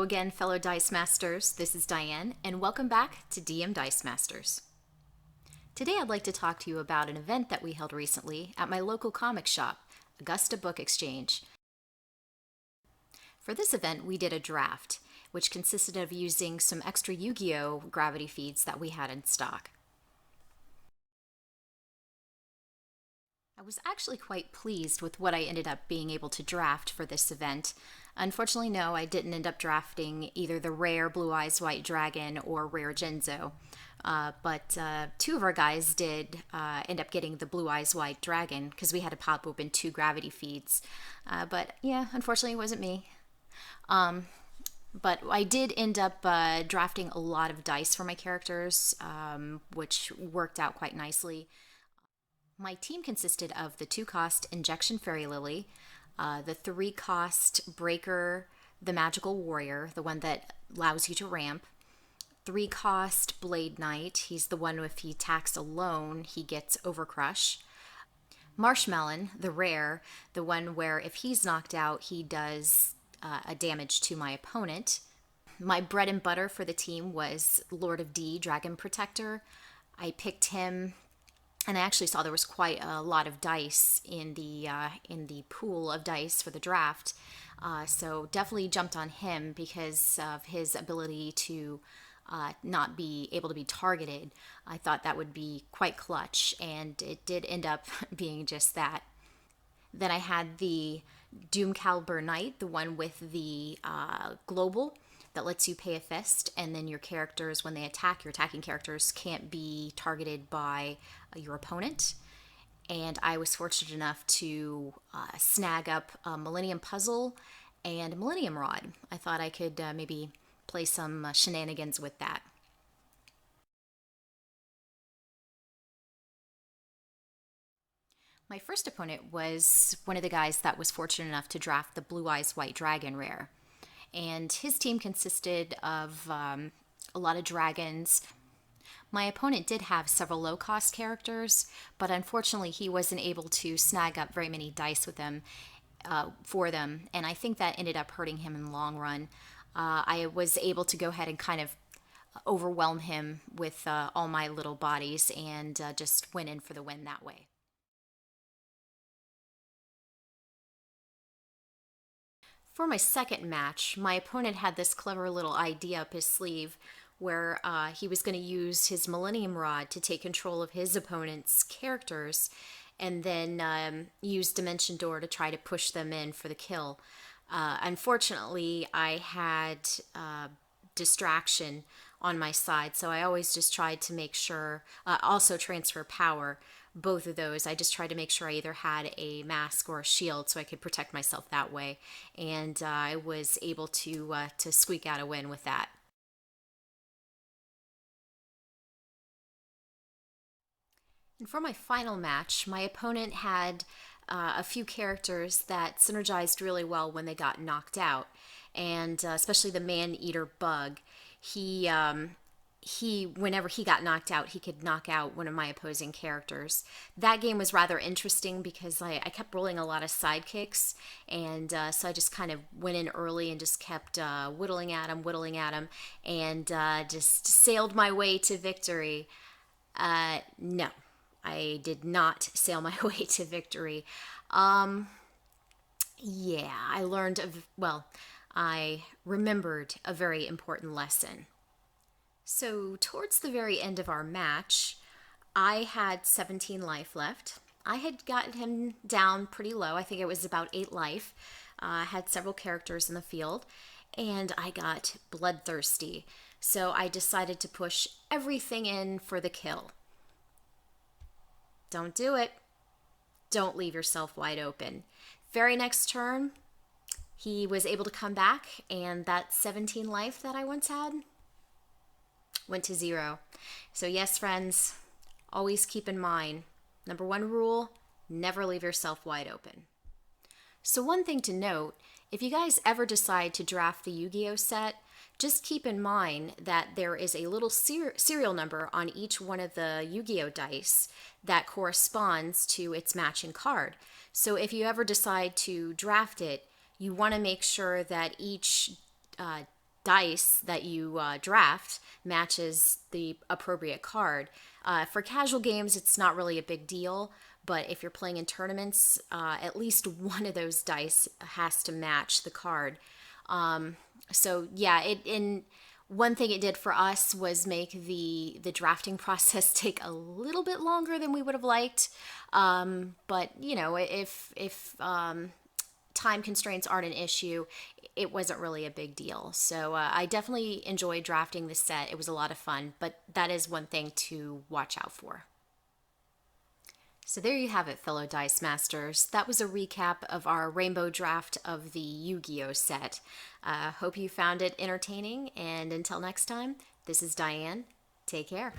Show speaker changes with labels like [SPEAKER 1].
[SPEAKER 1] Hello again, fellow Dice Masters. This is Diane, and welcome back to DM Dice Masters. Today I'd like to talk to you about an event that we held recently at my local comic shop, Augusta Book Exchange. For this event, we did a draft, which consisted of using some extra Yu-Gi-Oh! Gravity feeds that we had in stock. I was actually quite pleased with what I ended up being able to draft for this event. Unfortunately, no, I didn't end up drafting either the rare Blue Eyes White Dragon or rare Genzo. But two of our guys did end up getting the Blue Eyes White Dragon because we had to pop open 2 gravity feeds. But yeah, unfortunately, it wasn't me. But I did end up drafting a lot of dice for my characters, which worked out quite nicely. My team consisted of the 2-cost Injection Fairy Lily, the 3-cost Breaker, the Magical Warrior, the one that allows you to ramp, 3-cost Blade Knight, he's the one if he attacks alone, he gets Overcrush, Marshmallow, the rare, the one where if he's knocked out, he does a damage to my opponent. My bread and butter for the team was Lord of D, Dragon Protector. I picked him. And I actually saw there was quite a lot of dice in the pool of dice for the draft. So definitely jumped on him because of his ability to not be able to be targeted. I thought that would be quite clutch, and it did end up being just that. Then I had the Doomcaliber Knight, the one with the global that lets you pay a fist, and then your characters, when they attack, your attacking characters can't be targeted by your opponent. And I was fortunate enough to snag up a Millennium Puzzle and a Millennium Rod. I thought I could maybe play some shenanigans with that. My first opponent was one of the guys that was fortunate enough to draft the Blue Eyes White Dragon rare. And his team consisted of a lot of dragons. My opponent did have several low-cost characters, but unfortunately he wasn't able to snag up very many dice with them for them, and I think that ended up hurting him in the long run. I was able to go ahead and kind of overwhelm him with all my little bodies and just went in for the win that way. For my second match, my opponent had this clever little idea up his sleeve where he was going to use his Millennium Rod to take control of his opponent's characters and then use Dimension Door to try to push them in for the kill. Unfortunately, I had distraction on my side, so I always just tried to make sure, also transfer power, both of those. I just tried to make sure I either had a mask or a shield so I could protect myself that way, and I was able to squeak out a win with that. And for my final match, my opponent had a few characters that synergized really well when they got knocked out, and especially the Man-Eater Bug. Whenever he got knocked out, he could knock out one of my opposing characters. That game was rather interesting because I kept rolling a lot of sidekicks, and so I just kind of went in early and just kept whittling at him, and just sailed my way to victory. No, I did not sail my way to victory. Yeah, I remembered a very important lesson. So towards the very end of our match, I had 17 life left. I had gotten him down pretty low. I think it was about 8 life. I had several characters in the field, and I got bloodthirsty. So I decided to push everything in for the kill. Don't do it. Don't leave yourself wide open. Very next turn, he was able to come back, and that 17 life that I once had went to 0. So yes, friends, always keep in mind, number 1 rule, never leave yourself wide open. So one thing to note, if you guys ever decide to draft the Yu-Gi-Oh set, just keep in mind that there is a little serial number on each one of the Yu-Gi-Oh dice that corresponds to its matching card. So if you ever decide to draft it, you want to make sure that each dice that you draft matches the appropriate card. For casual games, it's not really a big deal, but if you're playing in tournaments, at least one of those dice has to match the card. So yeah, in one thing it did for us was make the drafting process take a little bit longer than we would have liked. But you know, if time constraints aren't an issue, it wasn't really a big deal. So I definitely enjoyed drafting the set. It was a lot of fun, but that is one thing to watch out for. So there you have it, fellow Dice Masters. That was a recap of our rainbow draft of the Yu-Gi-Oh set. Hope you found it entertaining, and until next time, this is Diane. Take care.